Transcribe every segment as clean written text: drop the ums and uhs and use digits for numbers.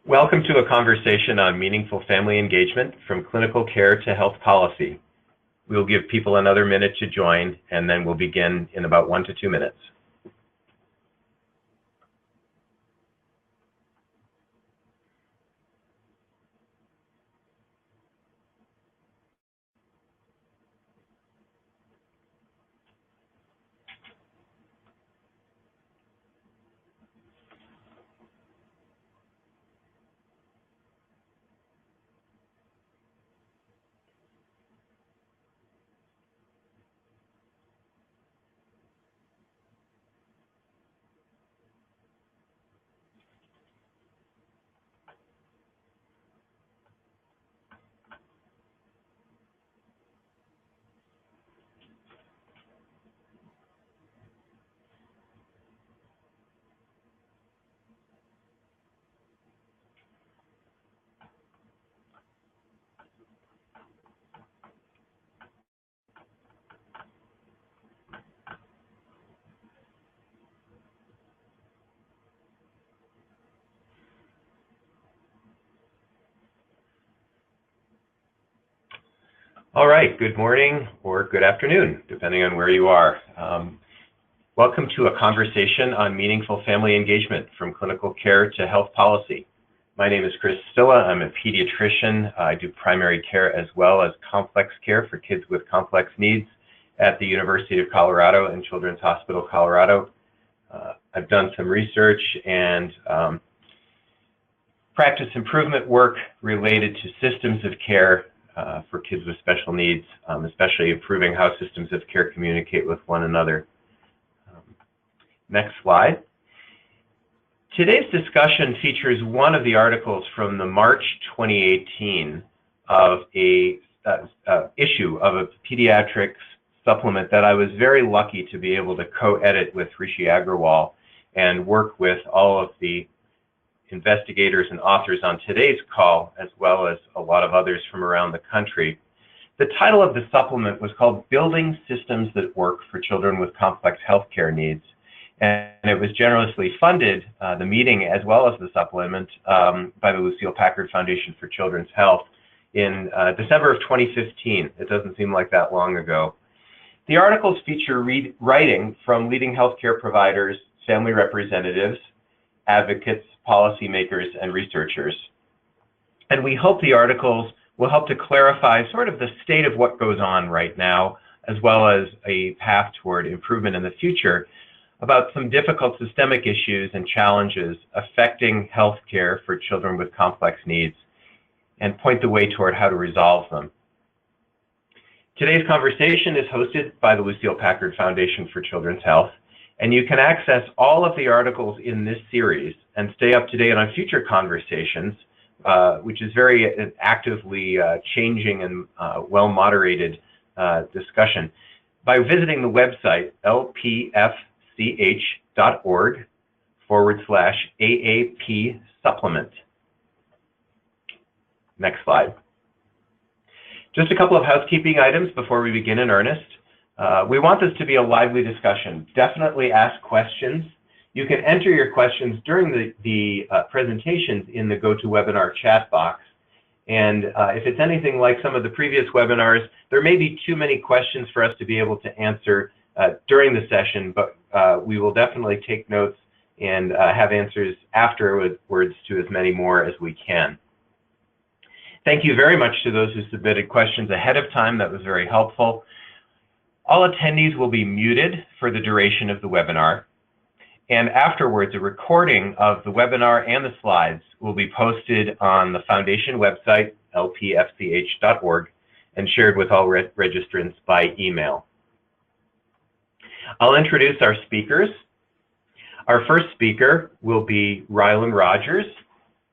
Welcome to a conversation on meaningful family engagement from clinical care to health policy. We'll give people another minute to join, and then we'll begin in about 1 to 2 minutes. All right, good morning or good afternoon, depending on where you are. Welcome to a conversation on meaningful family engagement from clinical care to health policy. My name is Chris Stilla. I'm a pediatrician. I do primary care as well as complex care for kids with complex needs at the University of Colorado and Children's Hospital, Colorado. I've done some research and practice improvement work related to systems of care for kids with special needs, especially improving how systems of care communicate with one another. Next slide. Today's discussion features one of the articles from the March 2018 of a issue of a pediatrics supplement that I was very lucky to be able to co-edit with Rishi Agrawal and work with all of the investigators and authors on today's call, as well as a lot of others from around the country. The title of the supplement was called Building Systems That Work for Children with Complex Healthcare Needs. And it was generously funded, the meeting as well as the supplement, by the Lucille Packard Foundation for Children's Health in December of 2015. It doesn't seem like that long ago. The articles feature writing from leading healthcare providers, family representatives, advocates, policymakers, and researchers. And we hope the articles will help to clarify sort of the state of what goes on right now, as well as a path toward improvement in the future about some difficult systemic issues and challenges affecting healthcare for children with complex needs, and point the way toward how to resolve them. Today's conversation is hosted by the Lucille Packard Foundation for Children's Health, and you can access all of the articles in this series and stay up to date on future conversations, which is very actively changing and well-moderated discussion, by visiting the website lpfch.org/AAP supplement. Next slide. Just a couple of housekeeping items before we begin in earnest. We want this to be a lively discussion. Definitely ask questions. You can enter your questions during the presentations in the GoToWebinar chat box. And if it's anything like some of the previous webinars, there may be too many questions for us to be able to answer during the session, but we will definitely take notes and have answers afterwards to as many more as we can. Thank you very much to those who submitted questions ahead of time. That was very helpful. All attendees will be muted for the duration of the webinar, and afterwards a recording of the webinar and the slides will be posted on the Foundation website, lpfch.org, and shared with all registrants by email. I'll introduce our speakers. Our first speaker will be Rylan Rogers.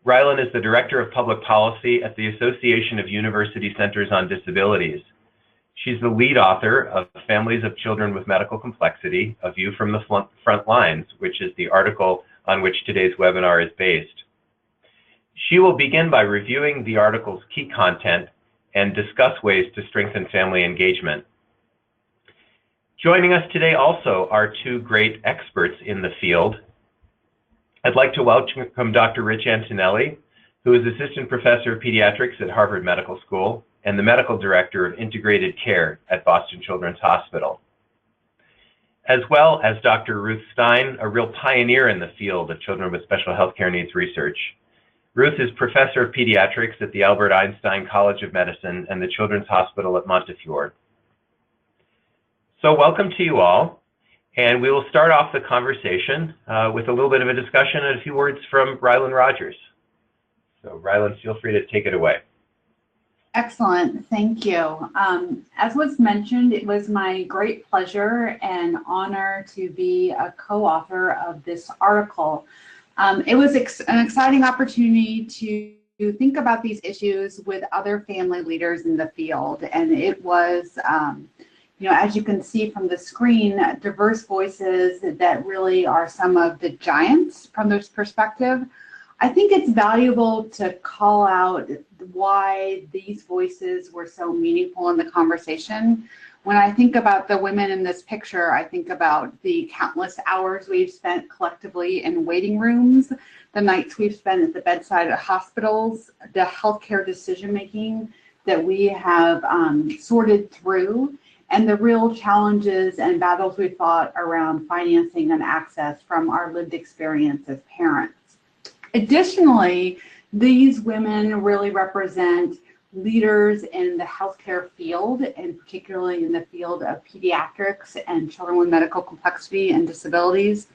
Rylan is the Director of Public Policy at the Association of University Centers on Disabilities. She's the lead author of Families of Children with Medical Complexity, A View from the Front Lines, which is the article on which today's webinar is based. She will begin by reviewing the article's key content and discuss ways to strengthen family engagement. Joining us today also are two great experts in the field. I'd like to welcome Dr. Rich Antonelli, who is Assistant Professor of Pediatrics at Harvard Medical School and the Medical Director of Integrated Care at Boston Children's Hospital. As well as Dr. Ruth Snide, a real pioneer in the field of children with special healthcare needs research. Ruth is Professor of Pediatrics at the Albert Einstein College of Medicine and the Children's Hospital at Montefiore. So welcome to you all, and we will start off the conversation with a little bit of a discussion and a few words from Rylan Rogers. So Rylan, feel free to take it away. Excellent, thank you. As was mentioned, it was my great pleasure and honor to be a co-author of this article. It was an exciting opportunity to think about these issues with other family leaders in the field, and it was, you know, as you can see from the screen, diverse voices that really are some of the giants from this perspective. I think it's valuable to call out why these voices were so meaningful in the conversation. When I think about the women in this picture, I think about the countless hours we've spent collectively in waiting rooms, the nights we've spent at the bedside at hospitals, the healthcare decision-making that we have sorted through, and the real challenges and battles we fought around financing and access from our lived experience as parents. Additionally, these women really represent leaders in the healthcare field, and particularly in the field of pediatrics and children with medical complexity and disabilities.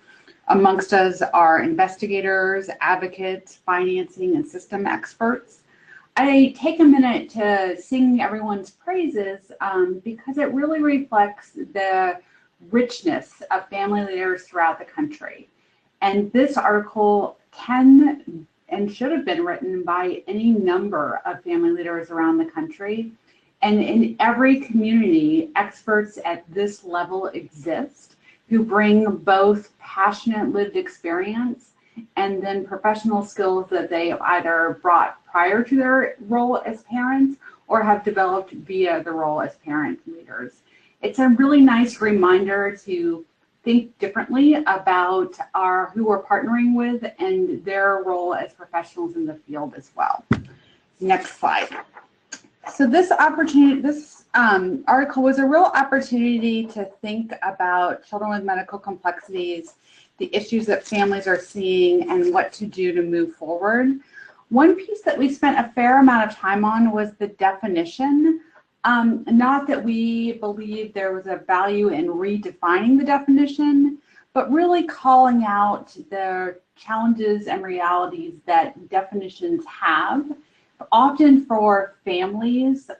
Amongst us are investigators, advocates, financing, and system experts. I take a minute to sing everyone's praises because it really reflects the richness of family leaders throughout the country. And this article can and should have been written by any number of family leaders around the country. And in every community, experts at this level exist who bring both passionate lived experience and then professional skills that they either brought prior to their role as parents or have developed via the role as parent leaders. It's a really nice reminder to think differently about who we're partnering with and their role as professionals in the field as well. Next slide. So this article was a real opportunity to think about children with medical complexities, the issues that families are seeing, and what to do to move forward. One piece that we spent a fair amount of time on was the definition. Not that we believe there was a value in redefining the definition, but really calling out the challenges and realities that definitions have. Often for families,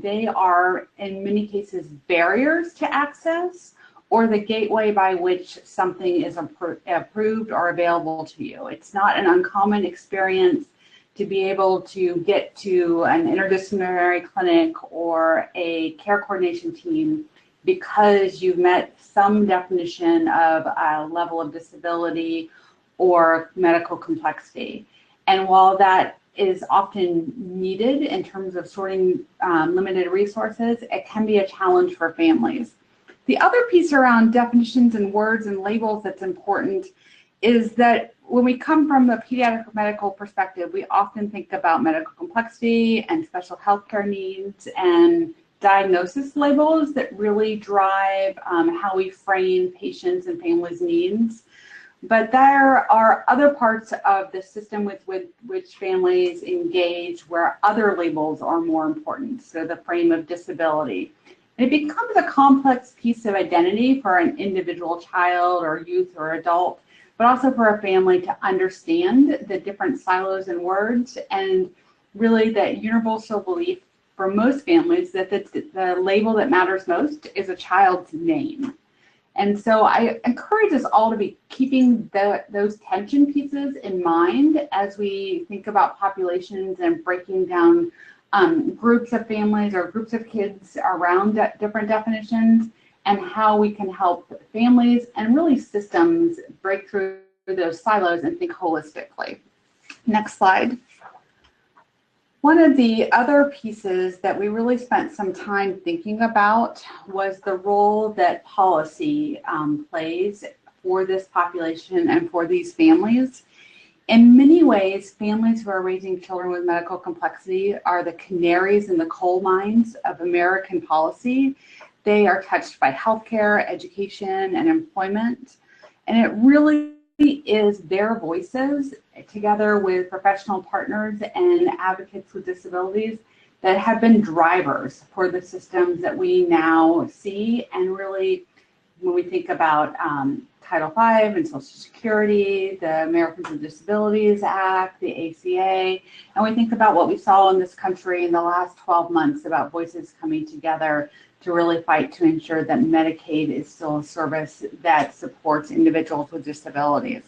they are in many cases barriers to access or the gateway by which something is approved or available to you. It's not an uncommon experience to be able to get to an interdisciplinary clinic or a care coordination team because you've met some definition of a level of disability or medical complexity. And while that is often needed in terms of sorting limited resources, it can be a challenge for families. The other piece around definitions and words and labels that's important is that when we come from the pediatric medical perspective, we often think about medical complexity and special healthcare needs and diagnosis labels that really drive how we frame patients' and families' needs. But there are other parts of the system with which families engage where other labels are more important, so the frame of disability. And it becomes a complex piece of identity for an individual child or youth or adult, but also for a family to understand the different silos and words, and really that universal belief for most families that the label that matters most is a child's name. And so I encourage us all to be keeping those tension pieces in mind as we think about populations and breaking down groups of families or groups of kids around different definitions, and how we can help families and really systems break through those silos and think holistically. Next slide. One of the other pieces that we really spent some time thinking about was the role that policy plays for this population and for these families. In many ways, families who are raising children with medical complexity are the canaries in the coal mines of American policy. They are touched by healthcare, education, and employment. And it really is their voices, together with professional partners and advocates with disabilities, that have been drivers for the systems that we now see. And really, when we think about Title V and Social Security, the Americans with Disabilities Act, the ACA, and we think about what we saw in this country in the last 12 months about voices coming together to really fight to ensure that Medicaid is still a service that supports individuals with disabilities.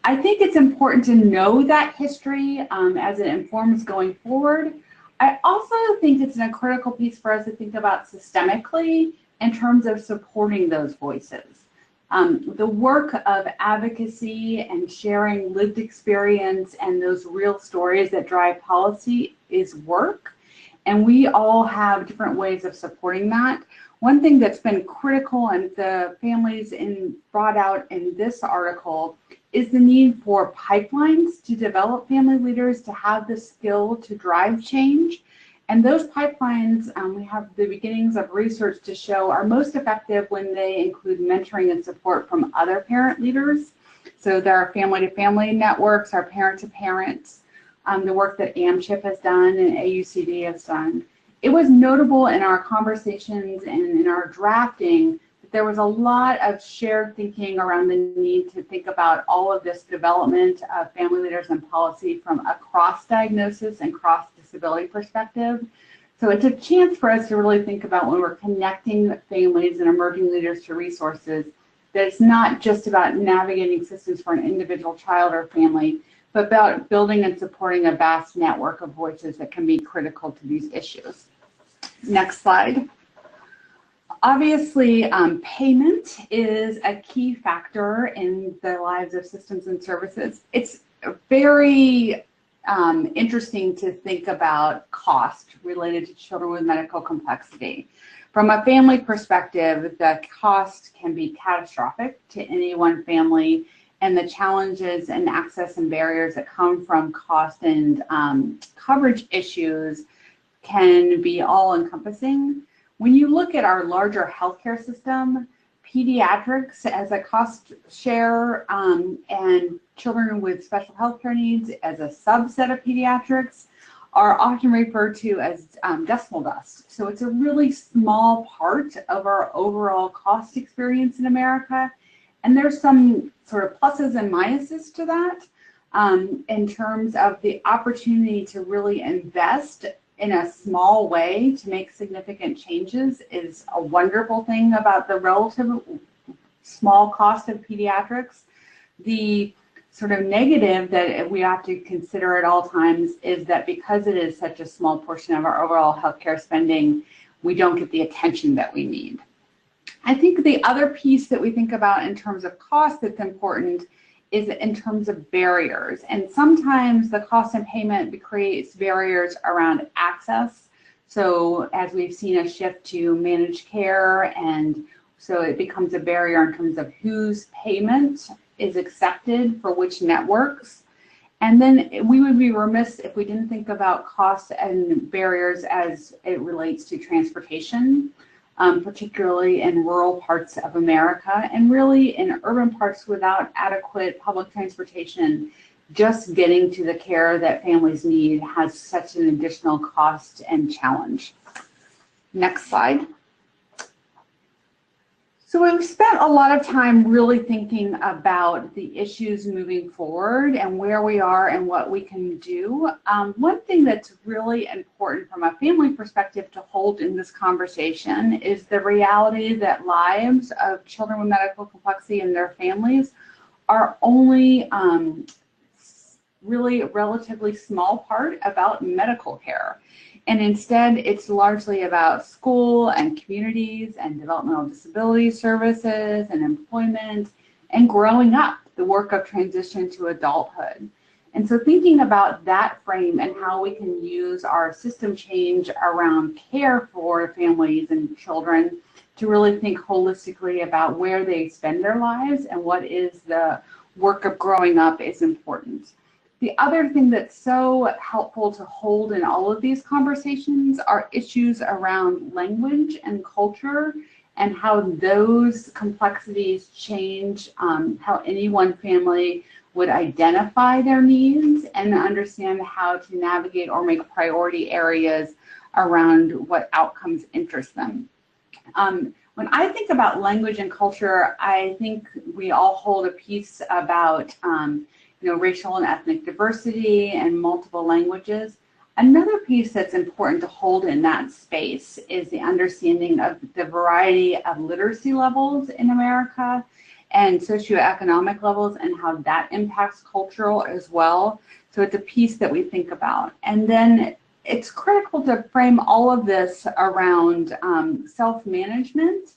I think it's important to know that history as it informs going forward. I also think it's a critical piece for us to think about systemically in terms of supporting those voices. The work of advocacy and sharing lived experience and those real stories that drive policy is work, and we all have different ways of supporting that. One thing that's been critical and the families brought out in this article is the need for pipelines to develop family leaders to have the skill to drive change. And those pipelines, we have the beginnings of research to show, are most effective when they include mentoring and support from other parent leaders. So there are family-to-family networks, our parent-to-parents, the work that AMCHIP has done and AUCD has done. It was notable in our conversations and in our drafting that there was a lot of shared thinking around the need to think about all of this development of family leaders and policy from a cross-diagnosis and cross-disability perspective. So it's a chance for us to really think about when we're connecting families and emerging leaders to resources, that it's not just about navigating systems for an individual child or family, but about building and supporting a vast network of voices that can be critical to these issues. Next slide. Obviously, payment is a key factor in the lives of systems and services. It's very interesting to think about cost related to children with medical complexity. From a family perspective, the cost can be catastrophic to any one family, and the challenges and access and barriers that come from cost and coverage issues can be all-encompassing. When you look at our larger healthcare system, pediatrics as a cost share and children with special healthcare needs as a subset of pediatrics are often referred to as decimal dust. So it's a really small part of our overall cost experience in America. And there's some sort of pluses and minuses to that in terms of the opportunity to really invest in a small way to make significant changes is a wonderful thing about the relative small cost of pediatrics. The sort of negative that we have to consider at all times is that because it is such a small portion of our overall healthcare spending, we don't get the attention that we need. I think the other piece that we think about in terms of cost that's important is in terms of barriers. And sometimes the cost and payment creates barriers around access. So as we've seen a shift to managed care, and so it becomes a barrier in terms of whose payment is accepted for which networks. And then we would be remiss if we didn't think about costs and barriers as it relates to transportation. Particularly in rural parts of America, and really in urban parts without adequate public transportation, just getting to the care that families need has such an additional cost and challenge. Next slide. So we've spent a lot of time really thinking about the issues moving forward and where we are and what we can do. One thing that's really important from a family perspective to hold in this conversation is the reality that lives of children with medical complexity and their families are only really a relatively small part about medical care. And instead, it's largely about school and communities and developmental disability services and employment and growing up, the work of transition to adulthood. And so thinking about that frame and how we can use our system change around care for families and children to really think holistically about where they spend their lives and what is the work of growing up is important. The other thing that's so helpful to hold in all of these conversations are issues around language and culture and how those complexities change how any one family would identify their needs and understand how to navigate or make priority areas around what outcomes interest them. When I think about language and culture, I think we all hold a piece about racial and ethnic diversity and multiple languages. Another piece that's important to hold in that space is the understanding of the variety of literacy levels in America and socioeconomic levels and how that impacts cultural as well. So it's a piece that we think about. And then it's critical to frame all of this around self-management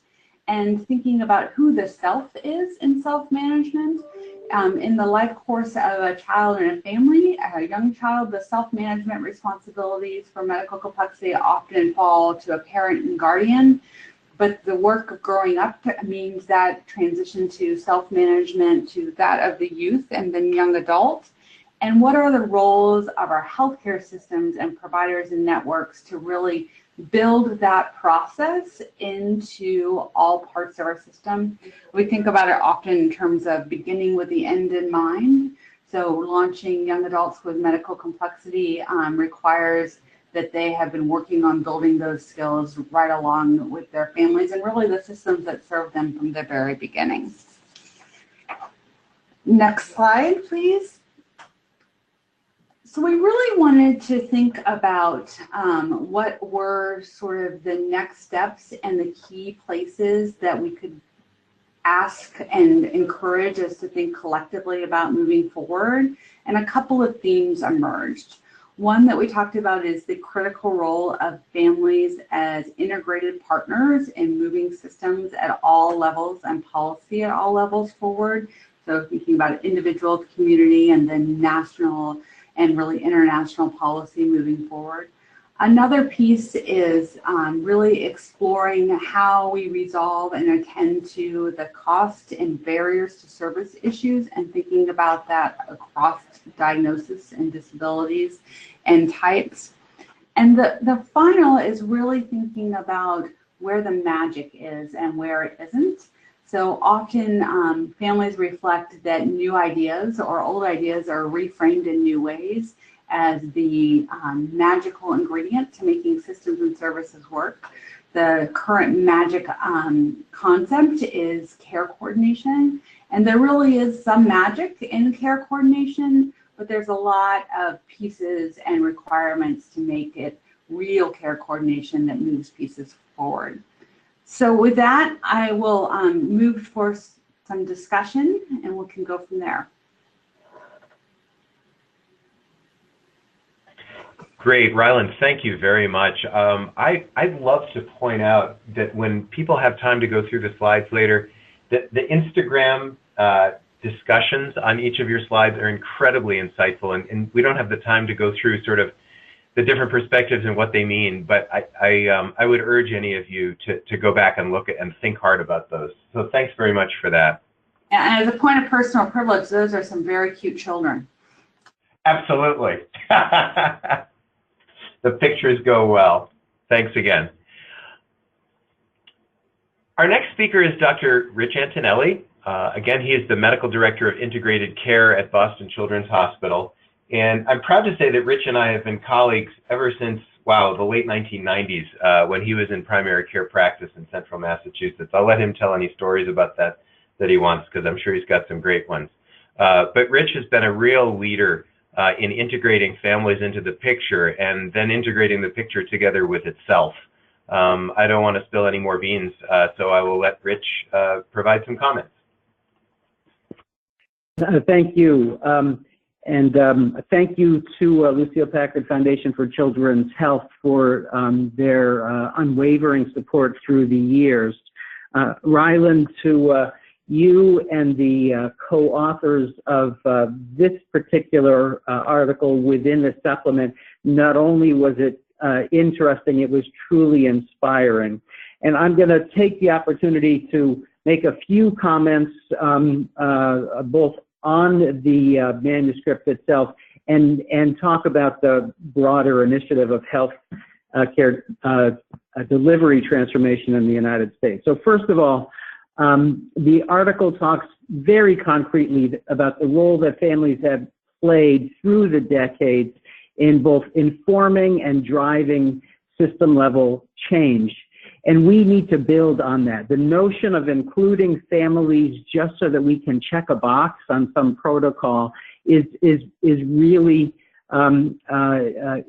and thinking about who the self is in self-management. In the life course of a child and a family, a young child, the self-management responsibilities for medical complexity often fall to a parent and guardian, but the work of growing up means that transition to self-management to that of the youth and then young adult. And what are the roles of our healthcare systems and providers and networks to really build that process into all parts of our system? We think about it often in terms of beginning with the end in mind. So launching young adults with medical complexity requires that they have been working on building those skills right along with their families and really the systems that serve them from the very beginning. Next slide, please. So we really wanted to think about what were sort of the next steps and the key places that we could ask and encourage us to think collectively about moving forward. And a couple of themes emerged. One that we talked about is the critical role of families as integrated partners in moving systems at all levels and policy at all levels forward. So thinking about individual, community, and then national and really international policy moving forward. Another piece is really exploring how we resolve and attend to the cost and barriers to service issues and thinking about that across diagnosis and disabilities and types. And the final is really thinking about where the magic is and where it isn't. So often families reflect that new ideas or old ideas are reframed in new ways as the magical ingredient to making systems and services work. The current magic concept is care coordination, and there really is some magic in care coordination, but there's a lot of pieces and requirements to make it real care coordination that moves pieces forward. So with that, I will move for some discussion and we can go from there. Great, Rylan, thank you very much. I'd love to point out that when people have time to go through the slides later, that the Instagram discussions on each of your slides are incredibly insightful, and we don't have the time to go through sort of the different perspectives and what they mean, but I would urge any of you to go back and look at and think hard about those. So thanks very much for that. And as a point of personal privilege, those are some very cute children. Absolutely. The pictures go well. Thanks again. Our next speaker is Dr. Rich Antonelli. Again, he is the Medical Director of Integrated Care at Boston Children's Hospital. And I'm proud to say that Rich and I have been colleagues ever since, wow, the late 1990s, when he was in primary care practice in central Massachusetts. I'll let him tell any stories about that he wants, because I'm sure he's got some great ones. But Rich has been a real leader in integrating families into the picture and then integrating the picture together with itself. I don't want to spill any more beans, so I will let Rich provide some comments. Thank you. And thank you to Lucille Packard Foundation for Children's Health for their unwavering support through the years. Rylan, to you and the co-authors of this particular article within the supplement, not only was it interesting, it was truly inspiring. And I'm going to take the opportunity to make a few comments both on the manuscript itself and talk about the broader initiative of health care delivery transformation in the United States. So first of all, the article talks very concretely about the role that families have played through the decades in both informing and driving system-level change. And we need to build on that. The notion of including families just so that we can check a box on some protocol is really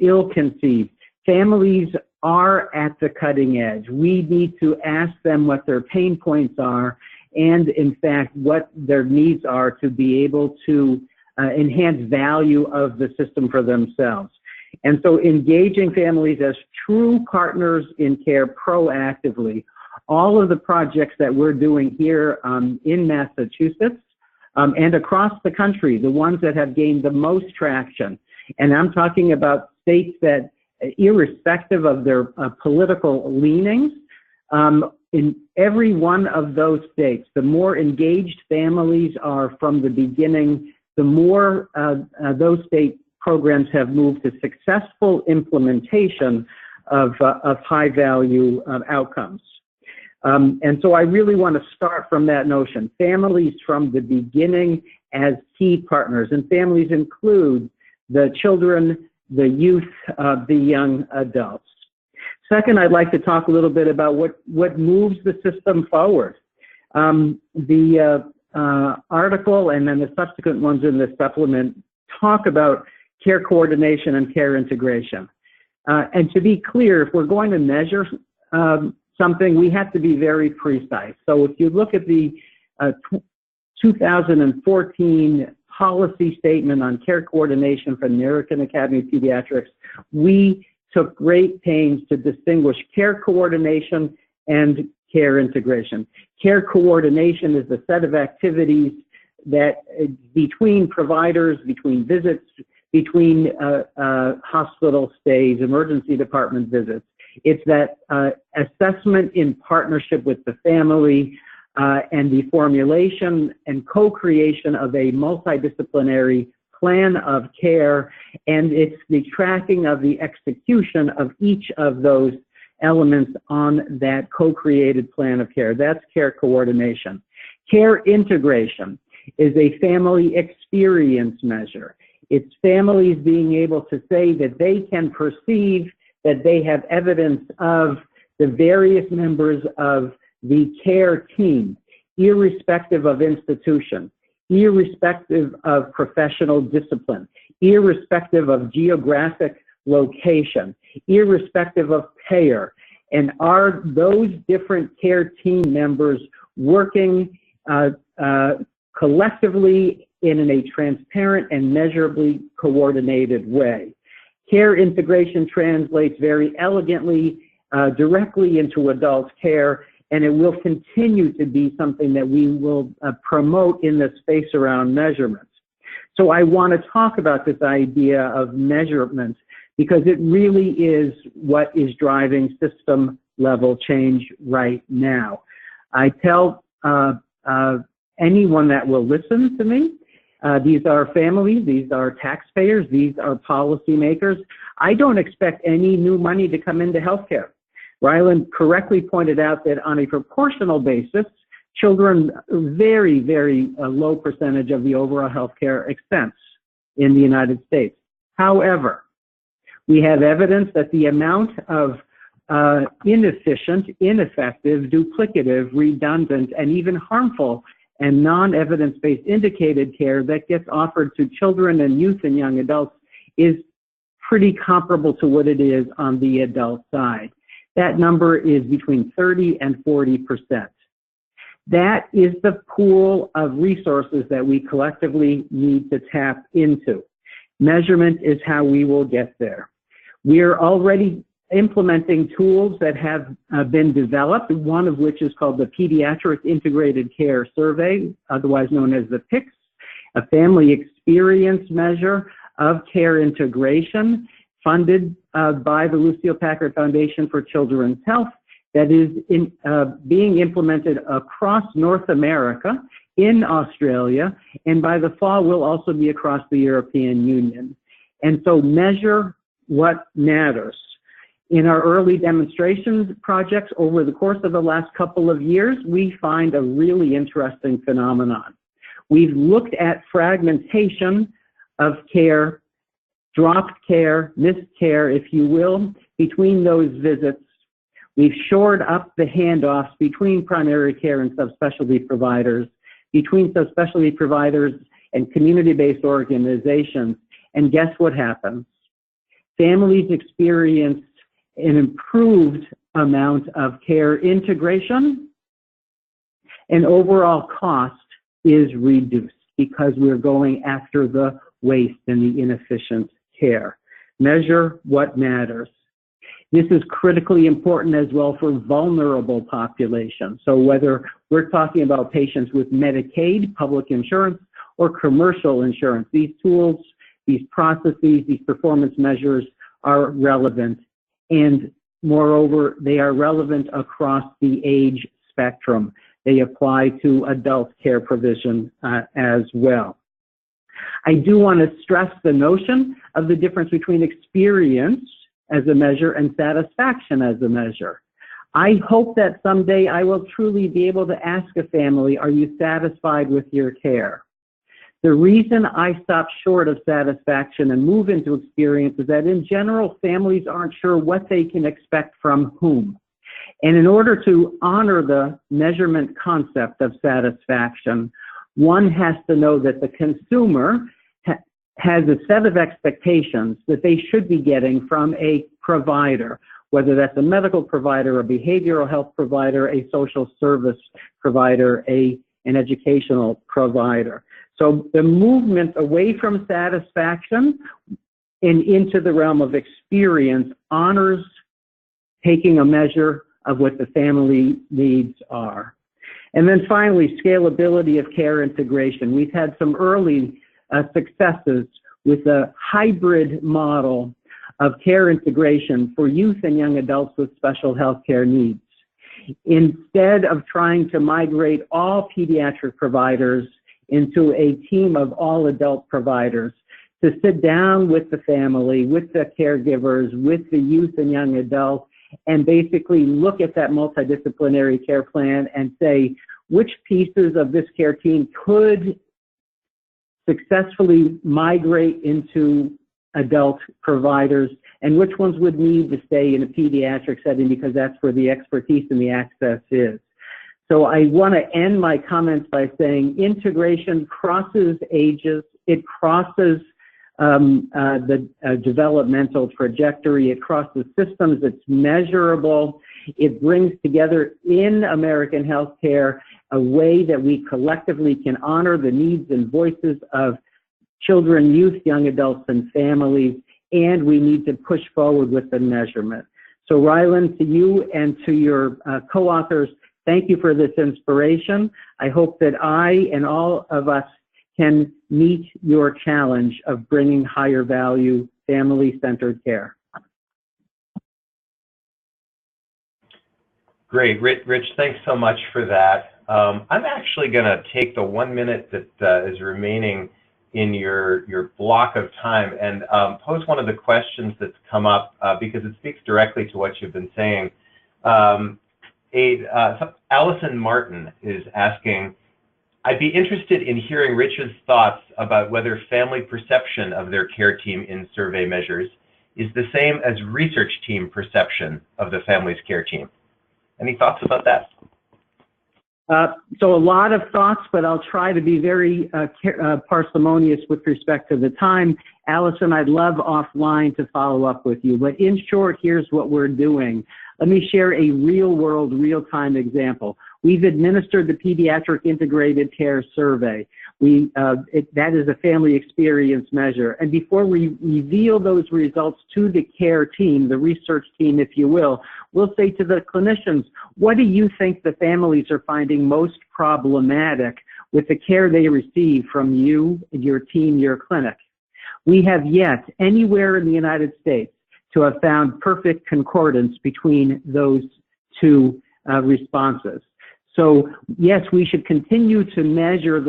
ill-conceived. Families are at the cutting edge. We need to ask them what their pain points are and, in fact, what their needs are to be able to enhance value of the system for themselves. And so engaging families as true partners in care proactively, all of the projects that we're doing here in Massachusetts and across the country, the ones that have gained the most traction, and I'm talking about states that, irrespective of their political leanings, in every one of those states, the more engaged families are from the beginning, the more those state programs have moved to successful implementation of high-value outcomes. And so I really want to start from that notion. Families from the beginning as key partners, and families include the children, the youth, the young adults. Second, I'd like to talk a little bit about what moves the system forward. The article and then the subsequent ones in the supplement talk about care coordination and care integration. And to be clear, if we're going to measure something, we have to be very precise. So if you look at the 2014 policy statement on care coordination from the American Academy of Pediatrics, we took great pains to distinguish care coordination and care integration. Care coordination is the set of activities that between providers, between visits, between hospital stays, emergency department visits. It's that assessment in partnership with the family and the formulation and co-creation of a multidisciplinary plan of care, and it's the tracking of the execution of each of those elements on that co-created plan of care. That's care coordination. Care integration is a family experience measure. It's families being able to say that they can perceive that they have evidence of the various members of the care team, irrespective of institution, irrespective of professional discipline, irrespective of geographic location, irrespective of payer. And are those different care team members working collectively in a transparent and measurably coordinated way? Care integration translates very elegantly directly into adult care, and it will continue to be something that we will promote in the space around measurements. So I want to talk about this idea of measurement because it really is what is driving system level change right now. I tell anyone that will listen to me, these are families, these are taxpayers, these are policymakers. I don't expect any new money to come into healthcare. Rylan correctly pointed out that on a proportional basis, children very, very low percentage of the overall healthcare expense in the United States. However, we have evidence that the amount of inefficient, ineffective, duplicative, redundant, and even harmful and non-evidence-based indicated care that gets offered to children and youth and young adults is pretty comparable to what it is on the adult side. That number is between 30 and 40%. That is the pool of resources that we collectively need to tap into. Measurement is how we will get there. We are already implementing tools that have been developed, one of which is called the Pediatric Integrated Care Survey, otherwise known as the PICS, a family experience measure of care integration funded by the Lucille Packard Foundation for Children's Health that is being implemented across North America in Australia, and by the fall will also be across the European Union. And so measure what matters. In our early demonstrations projects over the course of the last couple of years, we find a really interesting phenomenon. We've looked at fragmentation of care, dropped care, missed care, if you will, between those visits. We've shored up the handoffs between primary care and subspecialty providers, between subspecialty providers and community-based organizations. And guess what happens? Families experience an improved amount of care integration, and overall cost is reduced because we're going after the waste and the inefficient care. Measure what matters. This is critically important as well for vulnerable populations. So whether we're talking about patients with Medicaid, public insurance, or commercial insurance, these tools, these processes, these performance measures are relevant. And moreover, they are relevant across the age spectrum. They apply to adult care provision as well. I do want to stress the notion of the difference between experience as a measure and satisfaction as a measure. I hope that someday I will truly be able to ask a family, are you satisfied with your care? The reason I stop short of satisfaction and move into experience is that in general, families aren't sure what they can expect from whom. And in order to honor the measurement concept of satisfaction, one has to know that the consumer has a set of expectations that they should be getting from a provider, whether that's a medical provider, a behavioral health provider, a social service provider, an educational provider. So the movement away from satisfaction and into the realm of experience honors taking a measure of what the family needs are. And then finally, scalability of care integration. We've had some early successes with a hybrid model of care integration for youth and young adults with special health care needs. Instead of trying to migrate all pediatric providers into a team of all adult providers, to sit down with the family, with the caregivers, with the youth and young adults, and basically look at that multidisciplinary care plan and say, which pieces of this care team could successfully migrate into adult providers, and which ones would need to stay in a pediatric setting because that's where the expertise and the access is. So I want to end my comments by saying integration crosses ages, it crosses the developmental trajectory, it crosses systems, it's measurable, it brings together in American healthcare a way that we collectively can honor the needs and voices of children, youth, young adults, and families, and we need to push forward with the measurement. So Rylan, to you and to your co-authors, thank you for this inspiration. I hope that I and all of us can meet your challenge of bringing higher value, family-centered care. Great, Rich, thanks so much for that. I'm actually going to take the 1 minute that is remaining in your block of time and pose one of the questions that's come up because it speaks directly to what you've been saying. Allison Martin is asking, I'd be interested in hearing Rich's thoughts about whether family perception of their care team in survey measures is the same as research team perception of the family's care team. Any thoughts about that? So a lot of thoughts, but I'll try to be very parsimonious with respect to the time. Allison, I'd love offline to follow up with you, but in short, here's what we're doing. Let me share a real-world, real-time example. We've administered the Pediatric Integrated Care Survey. That is a family experience measure. And before we reveal those results to the care team, the research team, if you will, we'll say to the clinicians, what do you think the families are finding most problematic with the care they receive from you, your team, your clinic? We have yet, anywhere in the United States, to have found perfect concordance between those two responses. So yes, we should continue to measure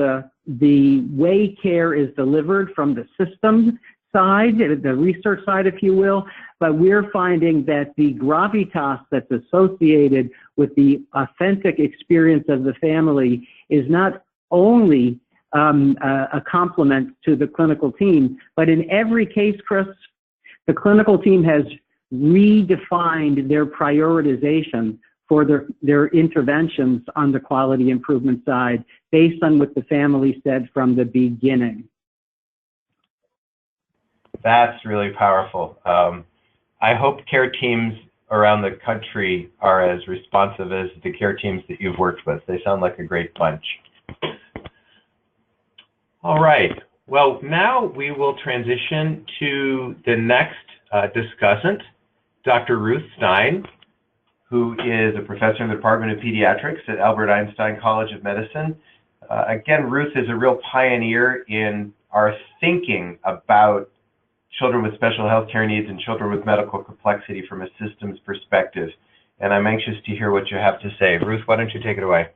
the way care is delivered from the system side, the research side, if you will, but we're finding that the gravitas that's associated with the authentic experience of the family is not only a complement to the clinical team, but in every case, Chris, the clinical team has redefined their prioritization for their interventions on the quality improvement side based on what the family said from the beginning. That's really powerful. I hope care teams around the country are as responsive as the care teams that you've worked with. They sound like a great bunch. All right. Well, now we will transition to the next discussant, Dr. Ruth Snide, who is a professor in the Department of Pediatrics at Albert Einstein College of Medicine. Again, Ruth is a real pioneer in our thinking about children with special health care needs and children with medical complexity from a systems perspective. And I'm anxious to hear what you have to say. Ruth, why don't you take it away?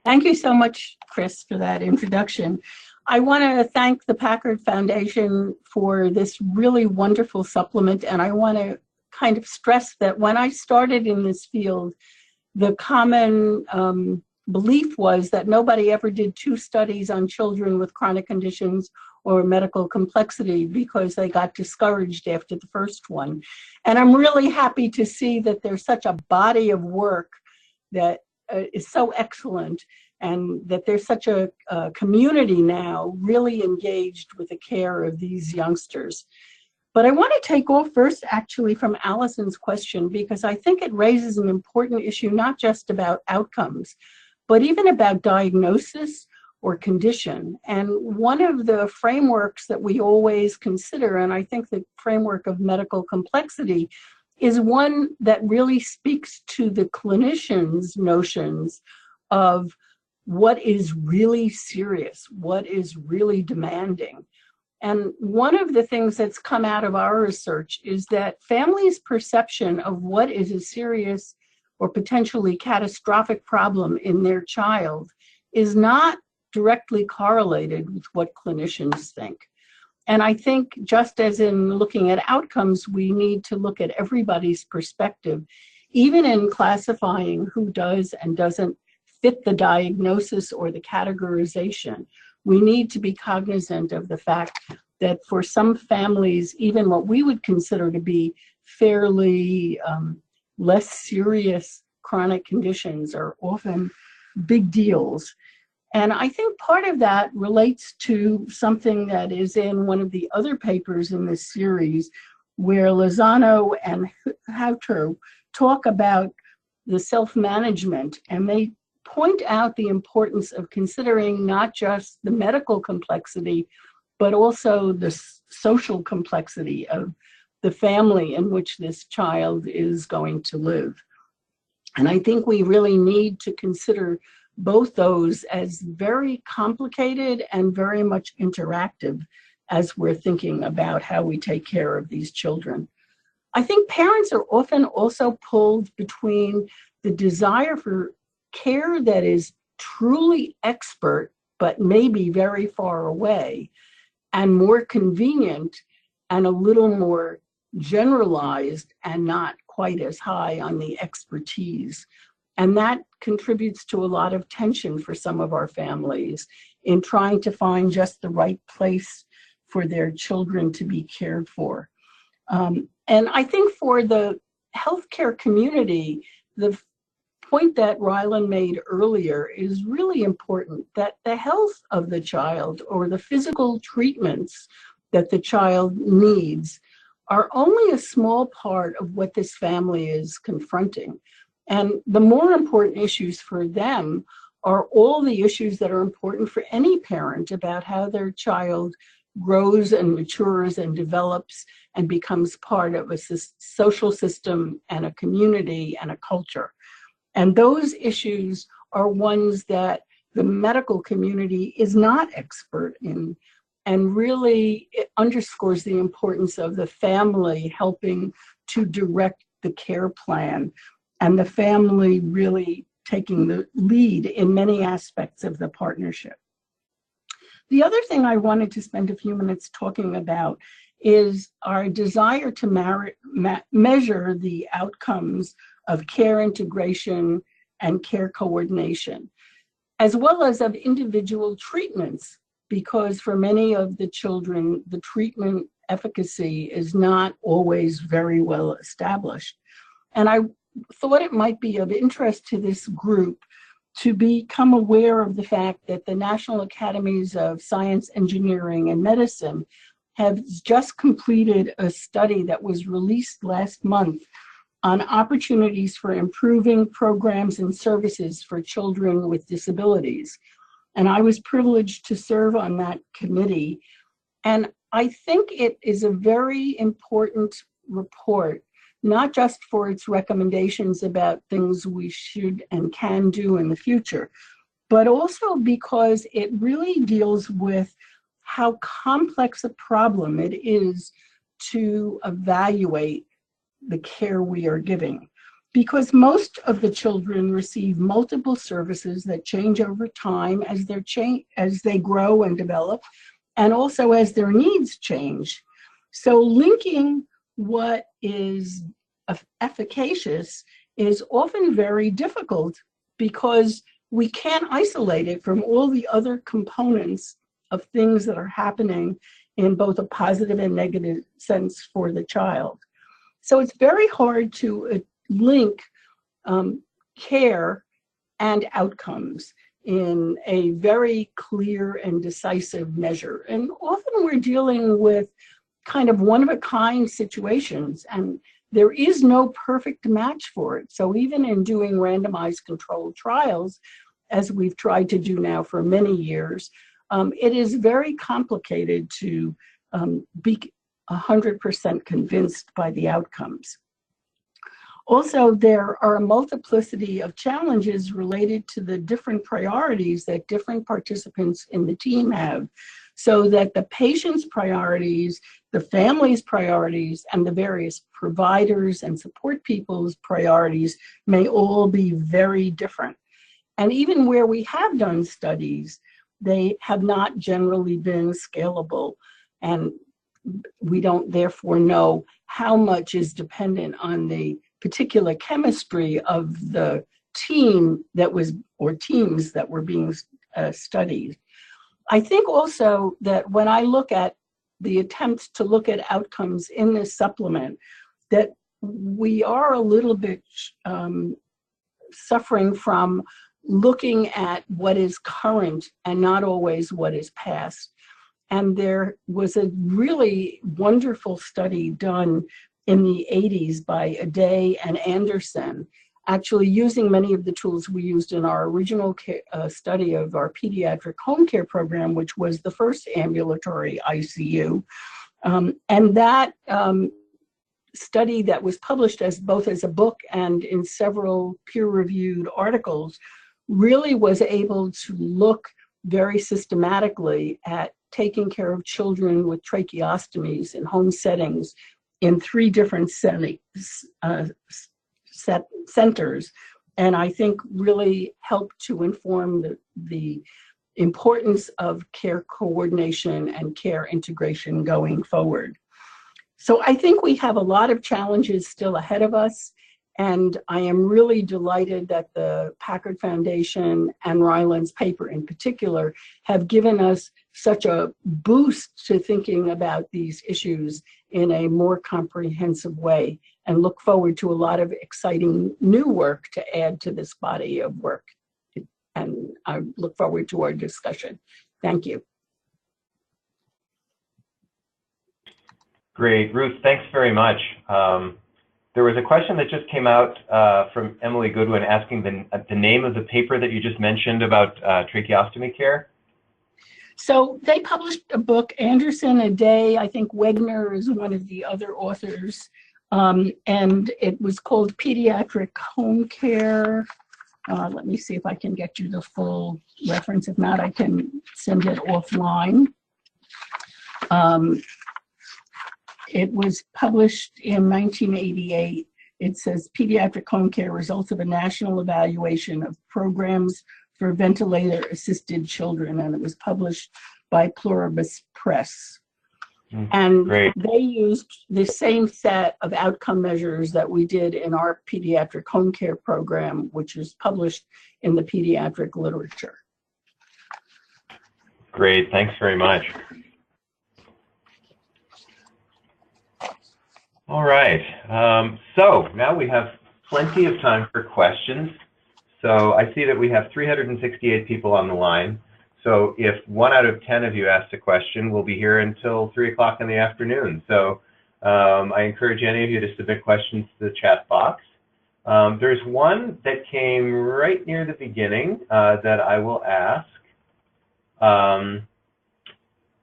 Thank you so much, Chris, for that introduction. I want to thank the Packard Foundation for this really wonderful supplement, and I want to kind of stress that when I started in this field, the common belief was that nobody ever did 2 studies on children with chronic conditions or medical complexity because they got discouraged after the first one. And I'm really happy to see that there's such a body of work that is so excellent, and that there's such a community now really engaged with the care of these youngsters. But I want to take off first actually from Allison's question, because I think it raises an important issue, not just about outcomes, but even about diagnosis or condition. And one of the frameworks that we always consider, and I think the framework of medical complexity, is one that really speaks to the clinician's notions of what is really serious, what is really demanding. And one of the things that's come out of our research is that families' perception of what is a serious or potentially catastrophic problem in their child is not directly correlated with what clinicians think. And I think just as in looking at outcomes, we need to look at everybody's perspective, even in classifying who does and doesn't fit the diagnosis or the categorization. We need to be cognizant of the fact that for some families, even what we would consider to be fairly less serious chronic conditions are often big deals. And I think part of that relates to something that is in one of the other papers in this series, where Lozano and Houter talk about the self-management, and they point out the importance of considering not just the medical complexity, but also the social complexity of the family in which this child is going to live. And I think we really need to consider both those as very complicated and very much interactive as we're thinking about how we take care of these children. I think parents are often also pulled between the desire for care that is truly expert, but maybe very far away, and more convenient and a little more generalized and not quite as high on the expertise. And that contributes to a lot of tension for some of our families in trying to find just the right place for their children to be cared for. And I think for the healthcare community, the point that Rylan made earlier is really important, that the health of the child or the physical treatments that the child needs are only a small part of what this family is confronting. And the more important issues for them are all the issues that are important for any parent about how their child grows and matures and develops and becomes part of a social system and a community and a culture. And those issues are ones that the medical community is not expert in, and really it underscores the importance of the family helping to direct the care plan, and the family really taking the lead in many aspects of the partnership. The other thing I wanted to spend a few minutes talking about is our desire to measure the outcomes of care integration and care coordination, as well as of individual treatments, because for many of the children, the treatment efficacy is not always very well established. And I thought it might be of interest to this group to become aware of the fact that the National Academies of Science, Engineering, and Medicine have just completed a study that was released last month on opportunities for improving programs and services for children with disabilities. And I was privileged to serve on that committee. And I think it is a very important report, not just for its recommendations about things we should and can do in the future, but also because it really deals with how complex a problem it is to evaluate the care we are giving. Because most of the children receive multiple services that change over time as they grow and develop, and also as their needs change. So linking what is efficacious is often very difficult because we can't isolate it from all the other components of things that are happening in both a positive and negative sense for the child. So it's very hard to link care and outcomes in a very clear and decisive measure. And often we're dealing with kind of one-of-a-kind situations, and there is no perfect match for it. So even in doing randomized controlled trials, as we've tried to do now for many years, it is very complicated to be 100% convinced by the outcomes. Also, there are a multiplicity of challenges related to the different priorities that different participants in the team have, so that the patient's priorities, the family's priorities, and the various providers and support people's priorities may all be very different. And even where we have done studies, they have not generally been scalable, and we don't therefore know how much is dependent on the particular chemistry of the team that was, or teams that were being studied. I think also that when I look at the attempts to look at outcomes in this supplement, that we are a little bit suffering from looking at what is current and not always what is past. And there was a really wonderful study done in the 80s by Ade and Anderson, actually using many of the tools we used in our original study of our pediatric home care program, which was the first ambulatory ICU. And that study that was published both as a book and in several peer-reviewed articles really was able to look very systematically at taking care of children with tracheostomies in home settings in 3 different centers, and I think really helped to inform the importance of care coordination and care integration going forward. So I think we have a lot of challenges still ahead of us, and I am really delighted that the Packard Foundation and Rylan's paper in particular have given us such a boost to thinking about these issues in a more comprehensive way, and look forward to a lot of exciting new work to add to this body of work. And I look forward to our discussion. Thank you. Great, Ruth, thanks very much. There was a question that just came out from Emily Goodwin asking the name of the paper that you just mentioned about tracheostomy care. So they published a book, Anderson, Ade, I think Wegner is one of the other authors, and it was called Pediatric Home Care. Let me see if I can get you the full reference. If not, I can send it offline. It was published in 1988. It says pediatric home care results of a national evaluation of programs for ventilator-assisted children, and it was published by Pluribus Press. And Great. they used the same set of outcome measures that we did in our pediatric home care program, which is published in the pediatric literature. Great, thanks very much. All right, so now we have plenty of time for questions. So I see that we have 368 people on the line. So if 1 out of 10 of you asked a question, we'll be here until 3 o'clock in the afternoon. So I encourage any of you to submit questions to the chat box. There's one that came right near the beginning that I will ask.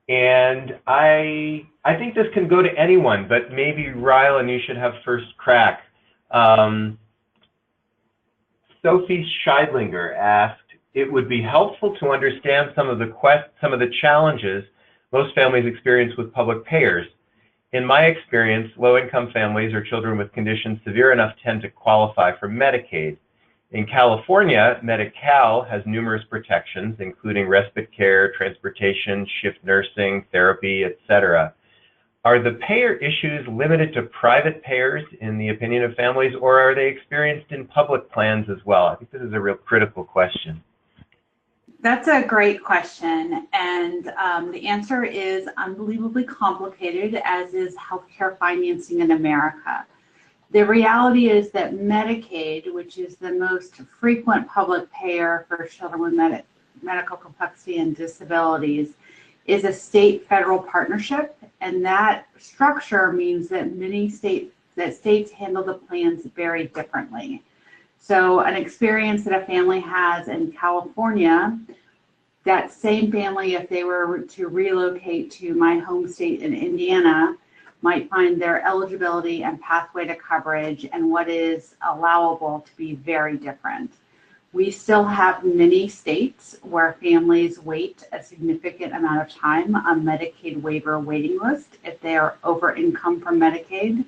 And I think this can go to anyone, but maybe Rylan, you should have first crack. Sophie Scheidlinger asked, it would be helpful to understand some of the challenges most families experience with public payers. In my experience, low-income families or children with conditions severe enough tend to qualify for Medicaid. In California, Medi-Cal has numerous protections, including respite care, transportation, shift nursing, therapy, etc. Are the payer issues limited to private payers, in the opinion of families, or are they experienced in public plans as well? I think this is a real critical question. That's a great question, and the answer is unbelievably complicated, as is healthcare financing in America. The reality is that Medicaid, which is the most frequent public payer for children with medical complexity and disabilities, is a state-federal partnership, and that structure means that states handle the plans very differently. So an experience that a family has in California, that same family, if they were to relocate to my home state in Indiana, might find their eligibility and pathway to coverage and what is allowable to be very different. We still have many states where families wait a significant amount of time on Medicaid waiver waiting list if they are over income from Medicaid.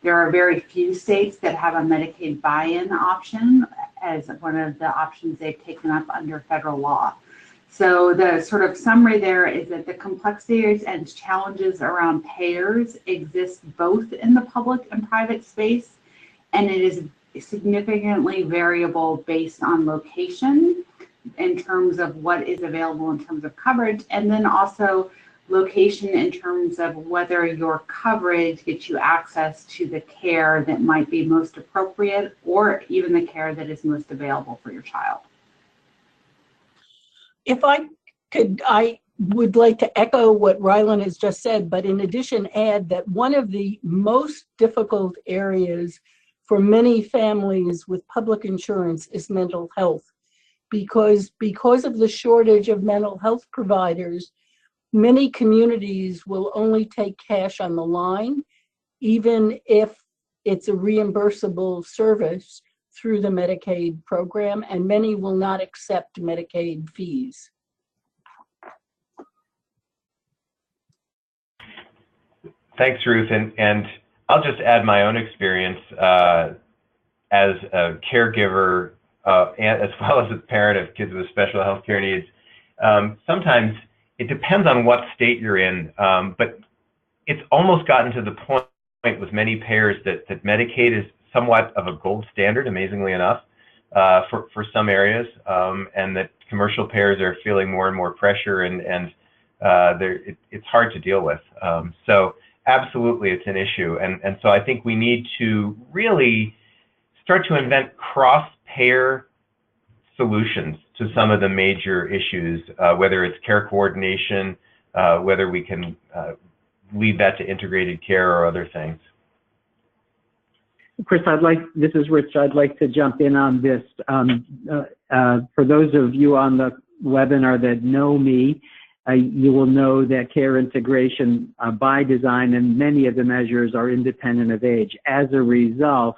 There are very few states that have a Medicaid buy-in option as one of the options they've taken up under federal law. So the sort of summary there is that the complexities and challenges around payers exist both in the public and private space, and it is significantly variable based on location in terms of what is available in terms of coverage, and then also location in terms of whether your coverage gets you access to the care that might be most appropriate or even the care that is most available for your child. If I could, I would like to echo what Rylan has just said, but in addition add that one of the most difficult areas for many families with public insurance is mental health, because of the shortage of mental health providers, many communities will only take cash on the line, even if it's a reimbursable service through the Medicaid program, and many will not accept Medicaid fees. Thanks, Ruth, and I'll just add my own experience as a caregiver and as well as a parent of kids with special health care needs. Sometimes it depends on what state you're in, but it's almost gotten to the point with many payers that Medicaid is somewhat of a gold standard, amazingly enough, for some areas, and that commercial payers are feeling more and more pressure, and it's hard to deal with. So absolutely, it's an issue, and so I think we need to really start to invent cross-payer solutions to some of the major issues, whether it's care coordination, whether we can lead that to integrated care or other things. Chris, this is Rich, I'd like to jump in on this. For those of you on the webinar that know me, you will know that care integration by design and many of the measures are independent of age. As a result,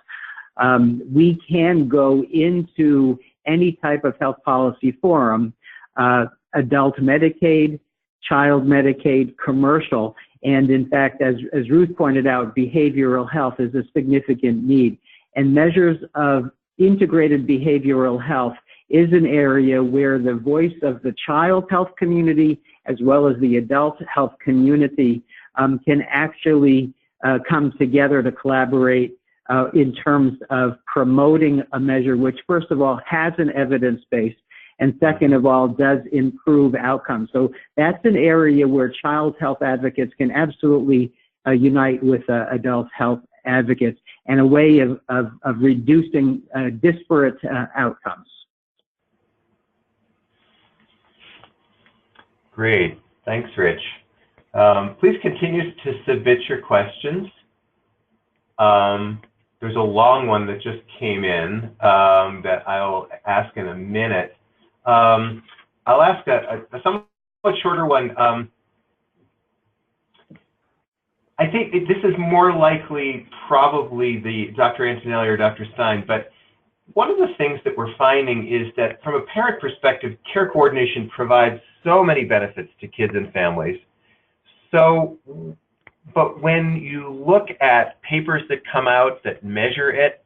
we can go into any type of health policy forum, adult Medicaid, child Medicaid, commercial, and in fact, as Ruth pointed out, behavioral health is a significant need. And measures of integrated behavioral health is an area where the voice of the child health community as well as the adult health community can actually come together to collaborate in terms of promoting a measure which, first of all, has an evidence base, and second of all, does improve outcomes. So that's an area where child health advocates can absolutely unite with adult health advocates, and a way of reducing disparate outcomes. Great. Thanks, Rich. Please continue to submit your questions. There's a long one that just came in that I'll ask in a minute. I'll ask a somewhat shorter one. I think this is more likely probably the Dr. Antonelli or Dr. Snide, but one of the things that we're finding is that from a parent perspective, care coordination provides so many benefits to kids and families. So, but when you look at papers that come out that measure it,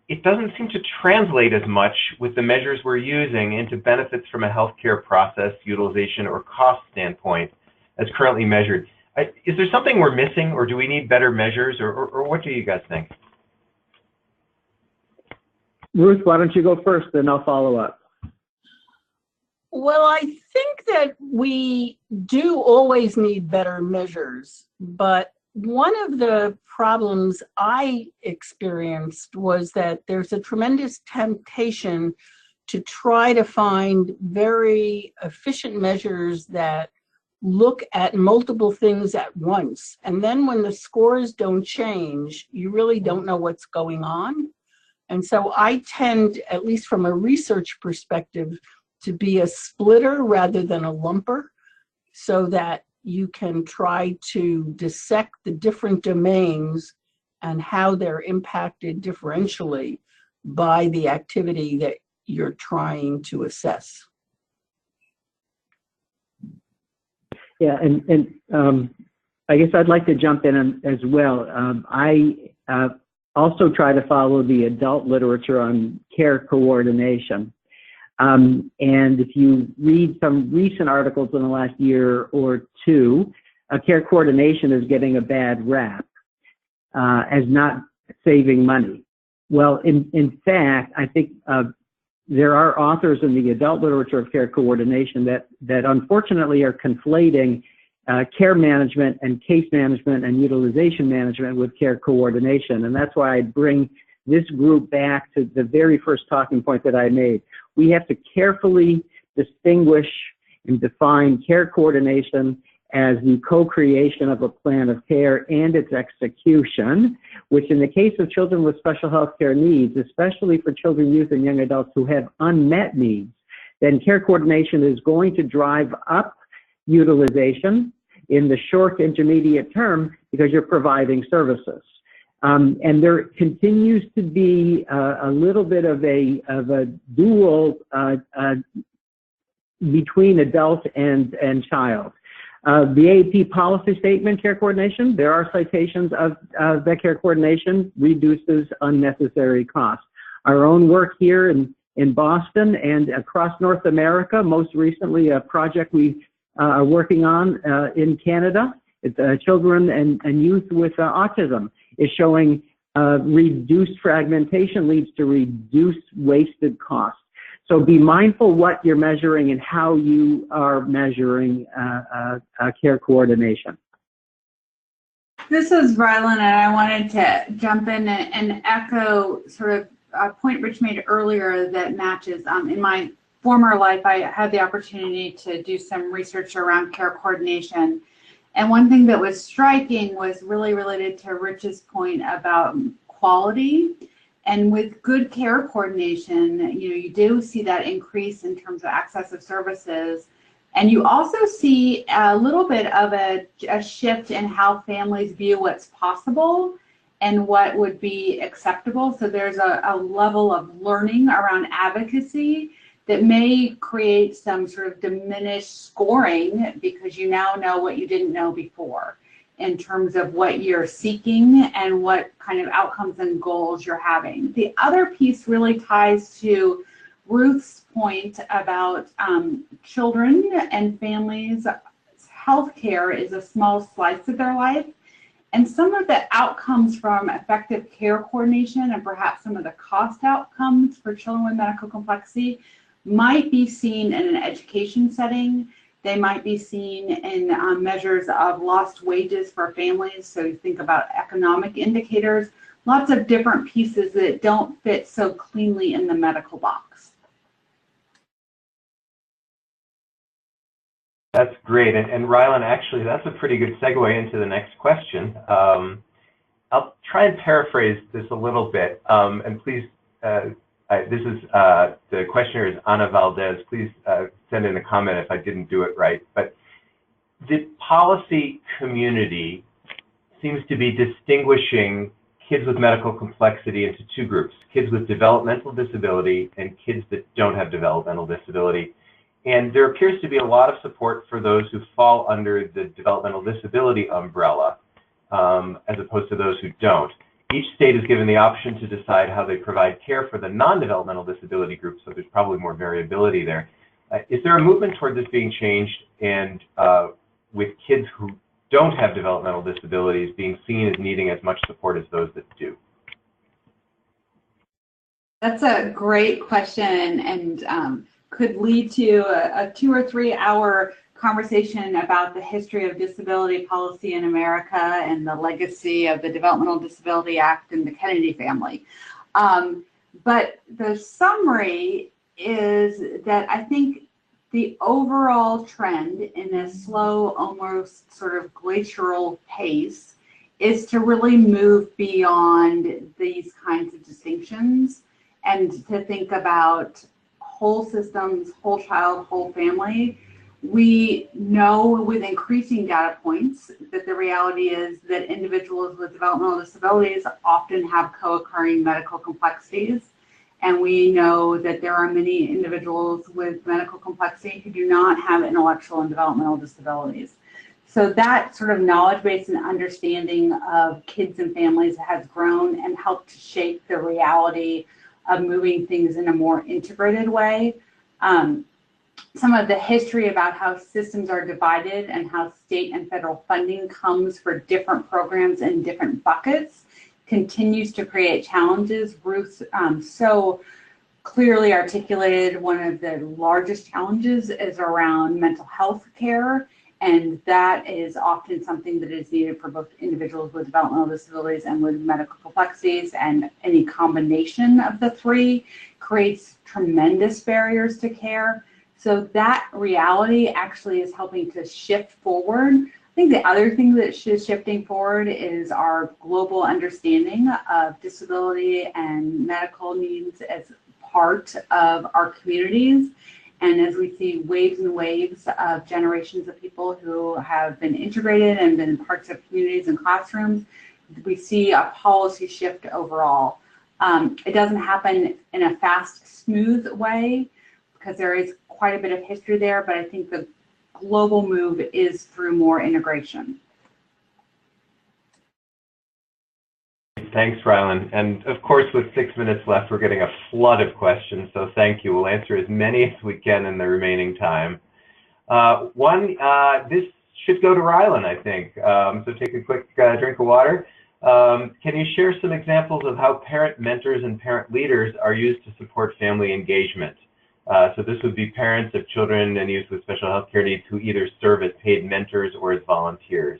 it doesn't seem to translate as much with the measures we're using into benefits from a healthcare process, utilization, or cost standpoint as currently measured. Is there something we're missing, or do we need better measures, or what do you guys think? Ruth, why don't you go first, then I'll follow up. Well, I think that we do always need better measures, but one of the problems I experienced was that there's a tremendous temptation to try to find very efficient measures that look at multiple things at once. And then when the scores don't change, you really don't know what's going on. And so I tend, at least from a research perspective, to be a splitter rather than a lumper, so that you can try to dissect the different domains and how they're impacted differentially by the activity that you're trying to assess. Yeah, and I guess I'd like to jump in as well. I also try to follow the adult literature on care coordination. And if you read some recent articles in the last year or two, care coordination is getting a bad rap as not saving money. Well, in fact, I think there are authors in the adult literature of care coordination that unfortunately are conflating care management and case management and utilization management with care coordination. And that's why I bring this group back to the very first talking point that I made. We have to carefully distinguish and define care coordination as the co-creation of a plan of care and its execution, which in the case of children with special health care needs, especially for children, youth, and young adults who have unmet needs, then care coordination is going to drive up utilization in the short to intermediate term because you're providing services. And there continues to be a little bit of a dual between adult and child. The AAP policy statement, care coordination, there are citations of that care coordination reduces unnecessary costs. Our own work here in Boston and across North America, most recently a project we are working on in Canada, it's children and youth with autism, is showing reduced fragmentation leads to reduced wasted costs. So be mindful what you're measuring and how you are measuring care coordination. This is Rylan, and I wanted to jump in and echo sort of a point Rich made earlier that matches. In my former life, I had the opportunity to do some research around care coordination. And one thing that was striking was really related to Rich's point about quality. And with good care coordination, you do see that increase in terms of access of services. And you also see a little bit of a shift in how families view what's possible and what would be acceptable. So there's a level of learning around advocacy that may create some sort of diminished scoring because you now know what you didn't know before. in terms of what you're seeking and what kind of outcomes and goals you're having. The other piece really ties to Ruth's point about children and families. Healthcare is a small slice of their life, and some of the outcomes from effective care coordination and perhaps some of the cost outcomes for children with medical complexity might be seen in an education setting. They might be seen in measures of lost wages for families. So you think about economic indicators, lots of different pieces that don't fit so cleanly in the medical box. That's great. And Rylan, actually, that's a pretty good segue into the next question. I'll try and paraphrase this a little bit. And please, the questioner is Ana Valdez. Please send in a comment if I didn't do it right. But the policy community seems to be distinguishing kids with medical complexity into two groups: kids with developmental disability and kids that don't have developmental disability. And there appears to be a lot of support for those who fall under the developmental disability umbrella, as opposed to those who don't. Each state is given the option to decide how they provide care for the non-developmental disability group, so there's probably more variability there. Is there a movement toward this being changed, and with kids who don't have developmental disabilities being seen as needing as much support as those that do? That's a great question, and could lead to a 2 or 3 hour conversation about the history of disability policy in America and the legacy of the Developmental Disability Act and the Kennedy family. But the summary is that I think the overall trend in a slow, almost sort of glacial pace is to really move beyond these kinds of distinctions and to think about whole systems, whole child, whole family. We know with increasing data points that the reality is that individuals with developmental disabilities often have co-occurring medical complexities. And we know that there are many individuals with medical complexity who do not have intellectual and developmental disabilities. So that sort of knowledge base and understanding of kids and families has grown and helped to shape the reality of moving things in a more integrated way. Some of the history about how systems are divided and how state and federal funding comes for different programs in different buckets continues to create challenges. Ruth so clearly articulated one of the largest challenges is around mental health care, and that is often something that is needed for both individuals with developmental disabilities and with medical complexities, and any combination of the three creates tremendous barriers to care. So that reality actually is helping to shift forward. I think the other thing that is shifting forward is our global understanding of disability and medical needs as part of our communities. And as we see waves and waves of generations of people who have been integrated and been parts of communities and classrooms, we see a policy shift overall. It doesn't happen in a fast, smooth way because there is quite a bit of history there, but I think the global move is through more integration. Thanks, Rylan. And of course, with 6 minutes left, we're getting a flood of questions, so thank you. We'll answer as many as we can in the remaining time. This should go to Rylan, I think. So take a quick drink of water. Can you share some examples of how parent mentors and parent leaders are used to support family engagement? So this would be parents of children and youth with special health care needs who either serve as paid mentors or as volunteers.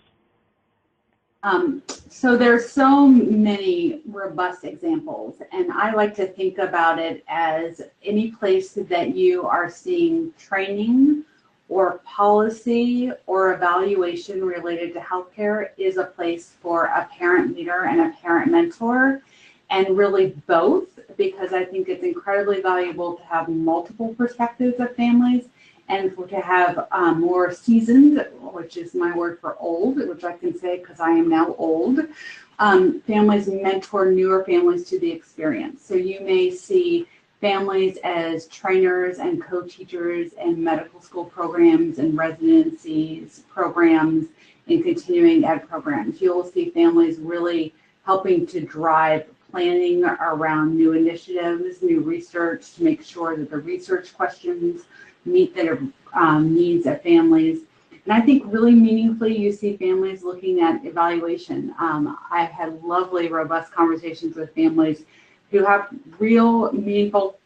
So there's so many robust examples, and I like to think about it as any place that you are seeing training or policy or evaluation related to healthcare is a place for a parent leader and a parent mentor, and really both, because I think it's incredibly valuable to have multiple perspectives of families and to have more seasoned, which is my word for old, which I can say because I am now old, families mentor newer families to the experience. So you may see families as trainers and co-teachers in medical school programs and residencies programs in continuing ed programs. You'll see families really helping to drive planning around new initiatives, new research, to make sure that the research questions meet their needs of families. And I think really meaningfully, you see families looking at evaluation. I've had lovely, robust conversations with families who have real, meaningful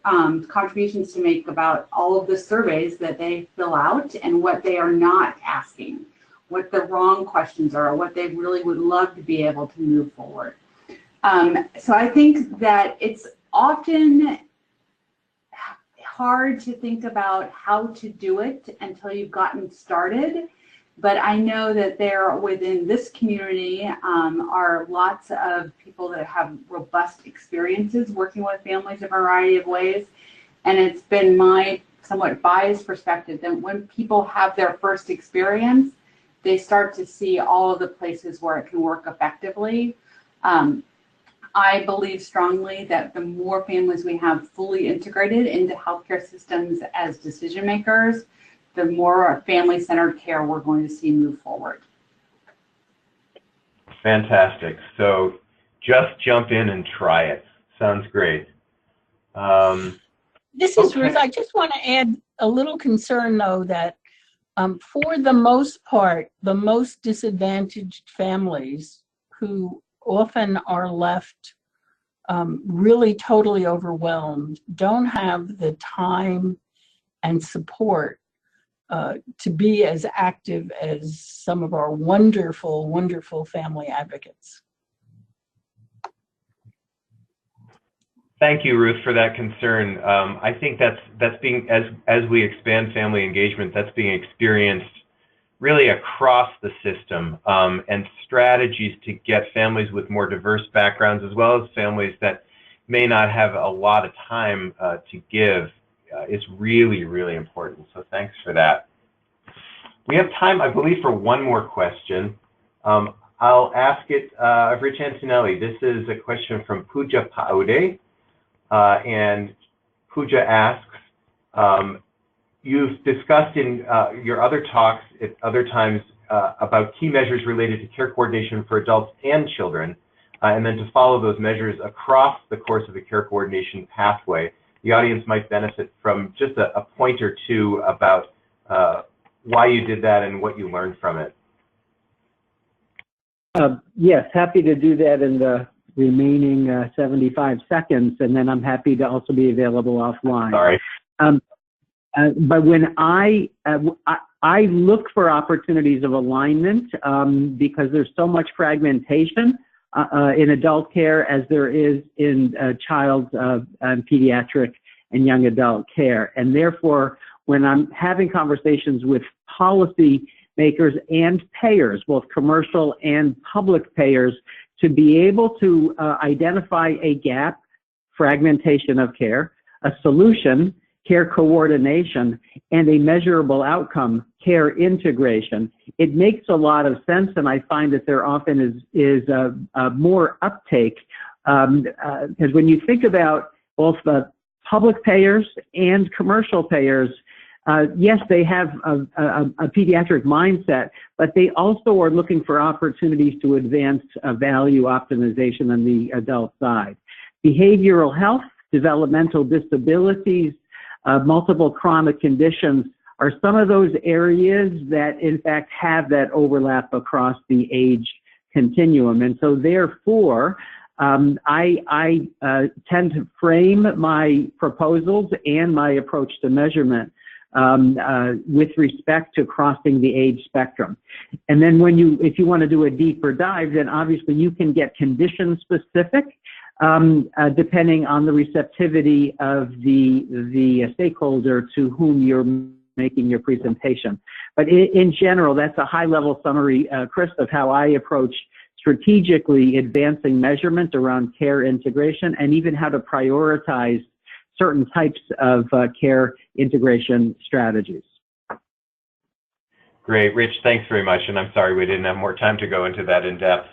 contributions to make about all of the surveys that they fill out and what they are not asking, what the wrong questions are, or what they really would love to be able to move forward. So I think that it's often hard to think about how to do it until you've gotten started. But I know that there within this community are lots of people that have robust experiences working with families in a variety of ways. And it's been my somewhat biased perspective that when people have their first experience, they start to see all of the places where it can work effectively. I believe strongly that the more families we have fully integrated into healthcare systems as decision makers, the more family-centered care we're going to see move forward. Fantastic. So just jump in and try it. Sounds great. This is Ruth. I just want to add a little concern, though, that for the most part, the most disadvantaged families who often are left really totally overwhelmed don't have the time and support to be as active as some of our wonderful, wonderful family advocates. Thank you, Ruth, for that concern. I think that's being, as we expand family engagement, that's being experienced really across the system, and strategies to get families with more diverse backgrounds, as well as families that may not have a lot of time to give, is really, really important. So thanks for that. We have time, I believe, for one more question. I'll ask it of Rich Antonelli. This is a question from Pooja Paude. And Pooja asks, you've discussed in your other talks at other times about key measures related to care coordination for adults and children, and then to follow those measures across the course of the care coordination pathway. The audience might benefit from just a point or two about why you did that and what you learned from it. Yes, happy to do that in the remaining 75 seconds, and then I'm happy to also be available offline. Sorry. But when I look for opportunities of alignment because there's so much fragmentation in adult care as there is in child and pediatric and young adult care. And therefore, when I'm having conversations with policy makers and payers, both commercial and public payers, to be able to identify a gap, fragmentation of care, a solution, care coordination, and a measurable outcome, care integration, it makes a lot of sense, and I find that there often is more uptake. Because when you think about both the public payers and commercial payers, yes, they have a pediatric mindset, but they also are looking for opportunities to advance value optimization on the adult side. Behavioral health, developmental disabilities, multiple chronic conditions are some of those areas that, in fact, have that overlap across the age continuum. And so, therefore, I tend to frame my proposals and my approach to measurement with respect to crossing the age spectrum. And then if you want to do a deeper dive, then obviously you can get condition specific depending on the receptivity of the stakeholder to whom you're making your presentation. But in general, that's a high-level summary, Chris, of how I approach strategically advancing measurement around care integration and even how to prioritize certain types of care integration strategies. Great, Rich, thanks very much, and I'm sorry we didn't have more time to go into that in depth.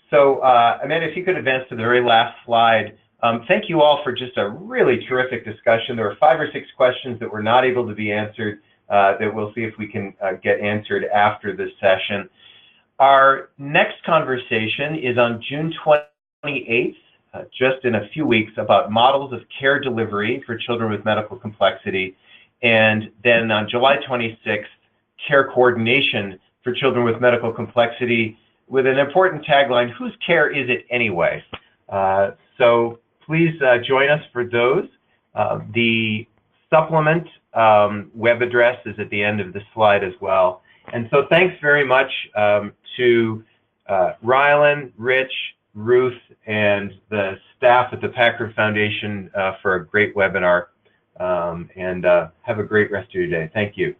So, Amanda, if you could advance to the very last slide. Thank you all for just a really terrific discussion. There were 5 or 6 questions that were not able to be answered. that we'll see if we can get answered after this session. Our next conversation is on June 28th, just in a few weeks, about models of care delivery for children with medical complexity. And then on July 26th, care coordination for children with medical complexity, with an important tagline, whose care is it anyway? So please join us for those. The supplement web address is at the end of the slide as well. And so thanks very much to Rylan, Rich, Ruth, and the staff at the Packard Foundation for a great webinar. And have a great rest of your day. Thank you.